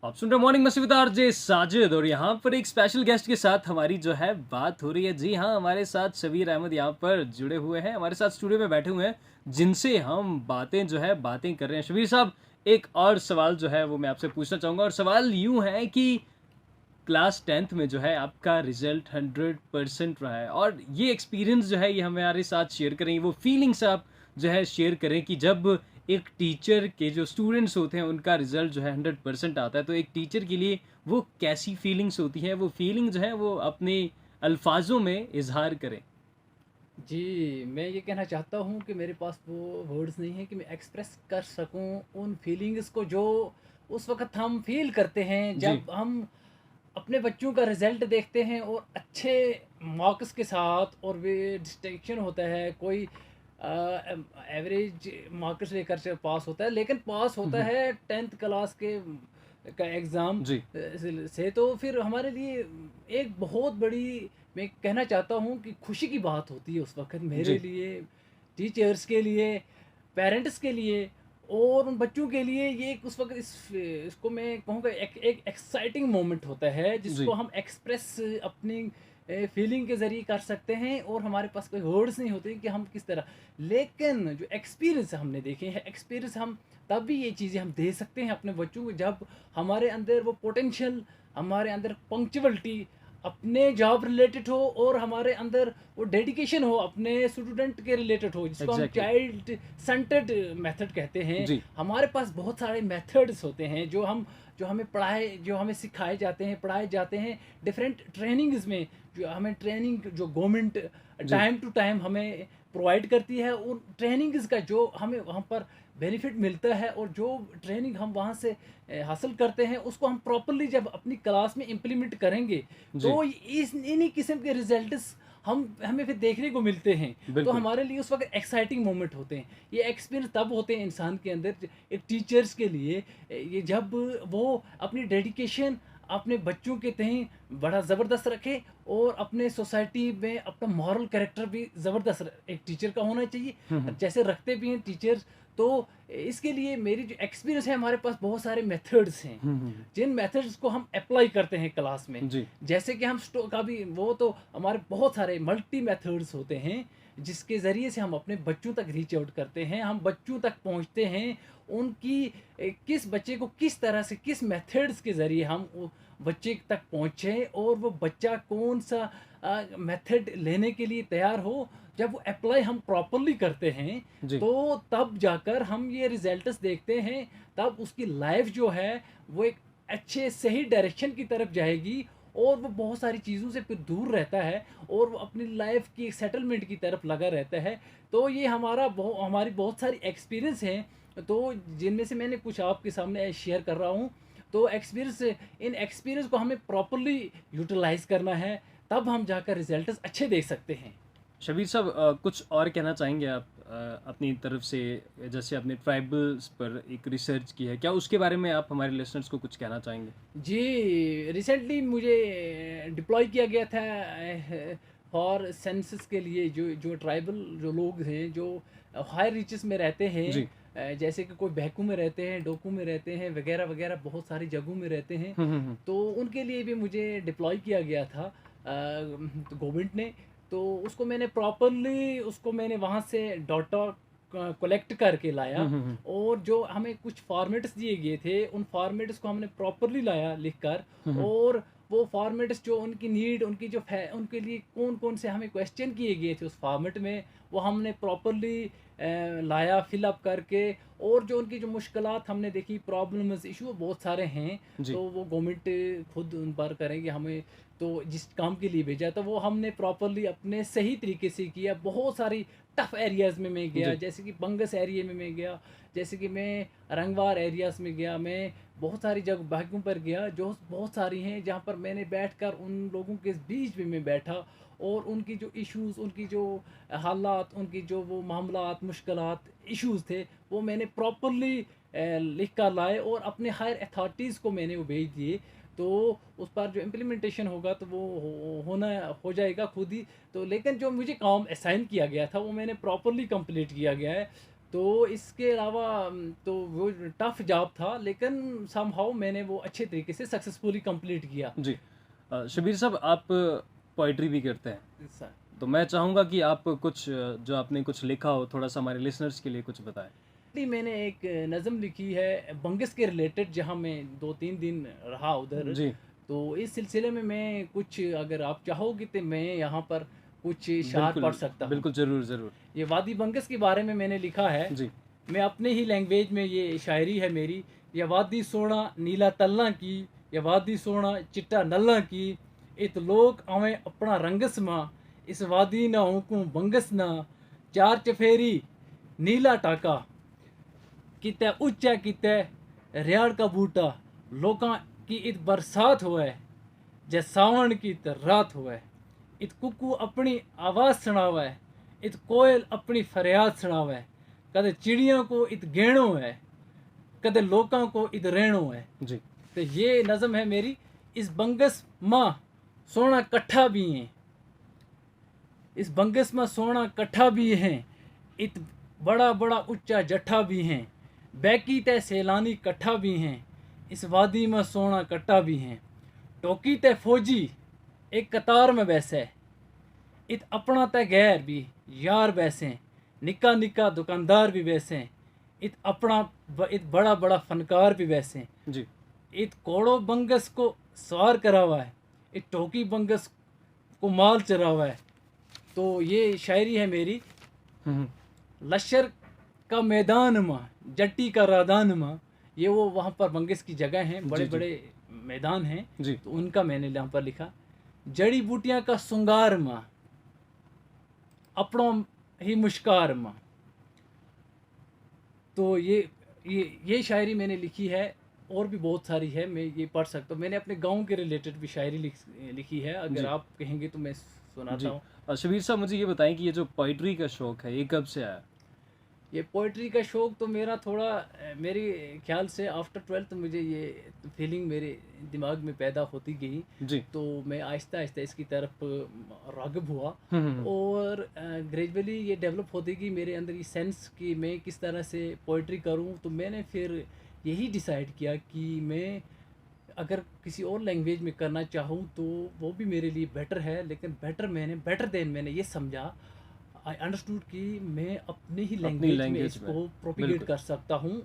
आप सुन रहे मॉर्निंग मस्ती विद आरजे साजिद और यहाँ पर एक स्पेशल गेस्ट के साथ हमारी जो है बात हो रही है। जी हाँ, हमारे साथ शबीर अहमद यहाँ पर जुड़े हुए हैं, हमारे साथ स्टूडियो में बैठे हुए हैं, जिनसे हम बातें कर रहे हैं। शबीर साहब, एक और सवाल जो है वो मैं आपसे पूछना चाहूँगा, और सवाल यूँ है कि क्लास 10th में जो है आपका रिजल्ट 100% रहा है, और ये एक्सपीरियंस जो है ये हमारे साथ शेयर करें, वो फीलिंग्स आप जो है शेयर करें कि जब एक टीचर के जो स्टूडेंट्स होते हैं उनका रिजल्ट जो है 100% आता है, तो एक टीचर के लिए वो कैसी फीलिंग्स होती है, वो फीलिंग जो है वो अपने अल्फाजों में इजहार करें। जी, मैं ये कहना चाहता हूँ कि मेरे पास वो वर्ड्स नहीं हैं कि मैं एक्सप्रेस कर सकूँ उन फीलिंग्स को जो उस वक़्त हम फ़ील करते हैं जी। जब हम अपने बच्चों का रिज़ल्ट देखते हैं और अच्छे मार्क्स के साथ, और वे डिस्टिंक्शन होता है, कोई एवरेज मार्क्स लेकर से पास होता है, लेकिन पास होता हम्म। है 10th क्लास के का एग्ज़ाम जी। से, तो फिर हमारे लिए एक बहुत बड़ी, मैं कहना चाहता हूँ कि खुशी की बात होती है उस वक़्त मेरे जी। लिए, टीचर्स के लिए, पेरेंट्स के लिए और उन बच्चों के लिए। ये एक उस वक़्त इसको मैं कहूँगा एक एक एक्साइटिंग मोमेंट होता है, जिसको जी। हम एक्सप्रेस अपनी फीलिंग के ज़रिए कर सकते हैं, और हमारे पास कोई वर्ड्स नहीं होते कि हम किस तरह। लेकिन जो एक्सपीरियंस हमने देखे हैं, एक्सपीरियंस हम तब भी ये चीज़ें हम दे सकते हैं अपने बच्चों को जब हमारे अंदर वो पोटेंशियल, हमारे अंदर पंक्चुअलिटी अपने जॉब रिलेटेड हो, और हमारे अंदर वो डेडिकेशन हो अपने स्टूडेंट के रिलेटेड हो, जिसको हम एग्जैक्टली। चाइल्ड सेंटर्ड मेथड कहते हैं। जी। हमारे पास बहुत सारे मेथड्स होते हैं जो हमें पढ़ाए, जो हमें सिखाए जाते हैं, पढ़ाए जाते हैं डिफरेंट ट्रेनिंग्स में। जो हमें ट्रेनिंग जो गवर्नमेंट जी। टाइम टू टाइम हमें प्रोवाइड करती है, उन ट्रेनिंग्स का जो हमें वहाँ पर बेनिफिट मिलता है, और जो ट्रेनिंग हम वहाँ से हासिल करते हैं, उसको हम प्रॉपरली जब अपनी क्लास में इम्प्लीमेंट करेंगे, जी। तो इस इन्हीं किस्म के रिजल्ट्स हम हमें फिर देखने को मिलते हैं। तो बिल्कुल। हमारे लिए उस वक्त एक्साइटिंग मोमेंट होते हैं। ये एक्सपीरियंस तब होते हैं इंसान के अंदर, एक टीचर्स के लिए, ये जब वो अपनी डेडिकेशन अपने बच्चों के तहीं बड़ा ज़बरदस्त रखे, और अपने सोसाइटी में अपना मॉरल कैरेक्टर भी ज़बरदस्त एक टीचर का होना चाहिए, हम्म। जैसे रखते भी हैं टीचर्स। तो इसके लिए मेरी जो एक्सपीरियंस है, हमारे पास बहुत सारे मेथड्स हैं हम्म। जिन मेथड्स को हम अप्लाई करते हैं क्लास में। जी। जैसे कि हम स्टो का भी वो, तो हमारे बहुत सारे मल्टी मेथड्स होते हैं जिसके ज़रिए से हम अपने बच्चों तक रीच आउट करते हैं, हम बच्चों तक पहुंचते हैं। उनकी किस बच्चे को किस तरह से, किस मेथड्स के ज़रिए हम वो बच्चे तक पहुँचे, और वो बच्चा कौन सा मेथड लेने के लिए तैयार हो, जब वो अप्लाई हम प्रॉपरली करते हैं, जी। तो तब जाकर हम ये रिजल्ट्स देखते हैं। तब उसकी लाइफ जो है वो एक अच्छे सही डायरेक्शन की तरफ जाएगी, और वो बहुत सारी चीज़ों से फिर दूर रहता है, और वो अपनी लाइफ की सेटलमेंट की तरफ लगा रहता है। तो ये हमारी बहुत सारी एक्सपीरियंस हैं, तो जिनमें से मैंने कुछ आपके सामने शेयर कर रहा हूँ। तो एक्सपीरियंस, इन एक्सपीरियंस को हमें प्रॉपरली यूटिलाइज करना है, तब हम जाकर रिजल्ट्स अच्छे देख सकते हैं। शबीर साहब, कुछ और कहना चाहेंगे आप अपनी तरफ से? जैसे आपने ट्राइबल्स पर एक रिसर्च की है, क्या उसके बारे में आप हमारे लिसनर्स को कुछ कहना चाहेंगे? जी, रिसेंटली मुझे डिप्लॉय किया गया था फॉर सेंसस के लिए, जो जो ट्राइबल जो लोग हैं, जो हायर रीचेस में रहते हैं, जी। जैसे कि कोई बहकू में रहते हैं, डोकू में रहते हैं, वगैरह वगैरह बहुत सारी जगहों में रहते हैं। हम्म। तो उनके लिए भी मुझे डिप्लॉय किया गया था तो गवर्नमेंट ने। तो उसको मैंने प्रॉपरली, उसको मैंने वहाँ से डाटा कलेक्ट करके लाया, हम्म। और जो हमें कुछ फॉर्मेट्स दिए गए थे, उन फॉर्मेट्स को हमने प्रॉपरली लाया लिख कर। हम्म। और वो फॉर्मेट्स जो उनकी नीड, उनकी जो उनके लिए कौन कौन से हमें क्वेश्चन किए गए थे उस फॉर्मेट में, वो हमने प्रॉपरली लाया फिलअप करके। और जो उनकी जो मुश्किलात हमने देखी, प्रॉब्लम्स, इशू बहुत सारे हैं, जी। तो वो गवर्नमेंट खुद उन पर करेंगे हमें। तो जिस काम के लिए भेजा, तो वो हमने प्रॉपरली अपने सही तरीके से किया। बहुत सारी टफ एरियाज़ में मैं गया, जी। जैसे कि बंगस एरिया में मैं गया, जैसे कि मैं रंगवार एरियाज़ में गया, मैं बहुत सारी जगह भागों पर गया, जो बहुत सारी हैं, जहाँ पर मैंने बैठकर उन लोगों के बीच में मैं बैठा, और उनकी जो इश्यूज़, उनकी जो हालात, उनकी जो वो मामलात, मुश्किलात, इश्यूज़ थे, वो मैंने प्रॉपरली लिख कर लाए, और अपने हायर अथॉरिटीज़ को मैंने वो भेज दिए। तो उस पर जो इम्प्लीमेंटेशन होगा, तो वो होना हो जाएगा खुद ही। तो लेकिन जो मुझे काम असाइन किया गया था, वो मैंने प्रॉपरली कंप्लीट किया गया है। तो इसके अलावा तो वो टफ जॉब था, लेकिन समहाउ मैंने वो अच्छे तरीके से सक्सेसफुली कंप्लीट किया। जी। शबीर साहब, आप पोइट्री भी करते हैं, सर, तो मैं चाहूँगा कि आप कुछ जो आपने कुछ लिखा हो थोड़ा सा हमारे लिसनर्स के लिए कुछ बताएं। मैंने एक नज़म लिखी है बंगस के रिलेटेड, जहाँ मैं 2-3 दिन रहा उधर। जी, तो इस सिलसिले में मैं कुछ, अगर आप चाहोगे तो मैं यहाँ पर कुछ शार बिल्कुल पढ़ सकता हूँ। बिल्कुल, ज़रूर ज़रूर। ये वादी बंगस के बारे में मैंने लिखा है। जी मैं अपने ही लैंग्वेज में, ये शायरी है मेरी। या वादी सोना नीला तल्ला की, या वादी सोना चिट्टा नल्ला की, इत लोक आवें अपना रंगस मां, इस वादी ना हुकूं बंगस ना, चार चफेरी नीला टाका, किते उच्चा किते रियाड़ का बूटा, लोकां की इत बरसात होए, जै सावण की त रात होए, इत कुकू अपनी आवाज़ सुनावे, इत कोयल अपनी फरियाद सुनावे, कदे चिड़ियों को इत गेणो है, कदे लोकां को इत रहणो है। जी तो ये नज़म है मेरी। इस बंगस माँ सोना कट्ठा भी हैं, इस बंगस में सोना कट्ठा भी हैं, इत बड़ा बड़ा उच्चा जट्ठा भी हैं, बैकी ते सैलानी कट्ठा भी हैं, इस वादी में सोना कट्टा भी हैं, टोकी ते फौजी एक कतार में बैसे, इत अपना ते गैर भी यार बैसे, निक्का निक्का दुकानदार भी वैसे, इत अपना इत बड़ा बड़ा फनकार भी वैसे, जी। इत कोड़ो बंगस को सवार करा हुआ है, इत टोकी बंगस को माल चरा हुआ है। तो ये शायरी है मेरी। हम्म, लश्कर का मैदान माँ, जट्टी का रादान माँ, ये वो वहाँ पर बंगस की जगह हैं, बड़े जी जी बड़े मैदान हैं। जी। तो उनका मैंने यहाँ पर लिखा। जड़ी बूटियाँ का श्रृंगार माँ, अपनों ही मुश्कार माँ। तो ये शायरी मैंने लिखी है, और भी बहुत सारी है, मैं ये पढ़ सकता हूँ। मैंने अपने गांव के रिलेटेड भी शायरी लिखी है, अगर जी आप कहेंगे तो मैं सुनाता जी। हूँ। शबीर साहब, मुझे ये बताएं कि ये जो पोइट्री का शौक है ये कब से आया? ये पोइट्री का शौक़ तो मेरा थोड़ा मेरे ख्याल से आफ्टर 12th मुझे ये फीलिंग मेरे दिमाग में पैदा होती गई। जी। तो मैं आहिस्ता आहिस्ता इसकी तरफ राग़िब हुआ, हम्म। और ग्रेजुअली ये डेवलप होती गई मेरे अंदर ये सेंस कि मैं किस तरह से पोइट्री करूं। तो मैंने फिर यही डिसाइड किया कि मैं अगर किसी और लैंग्वेज में करना चाहूँ तो वो भी मेरे लिए बेटर है, लेकिन बेटर देन मैंने ये समझा, आई अंडरस्टूड कि मैं अपनी ही अपनी लैंग्वेज में लैंग्वेज में, इसको प्रोपिगेट बिल्कुल। कर सकता हूँ।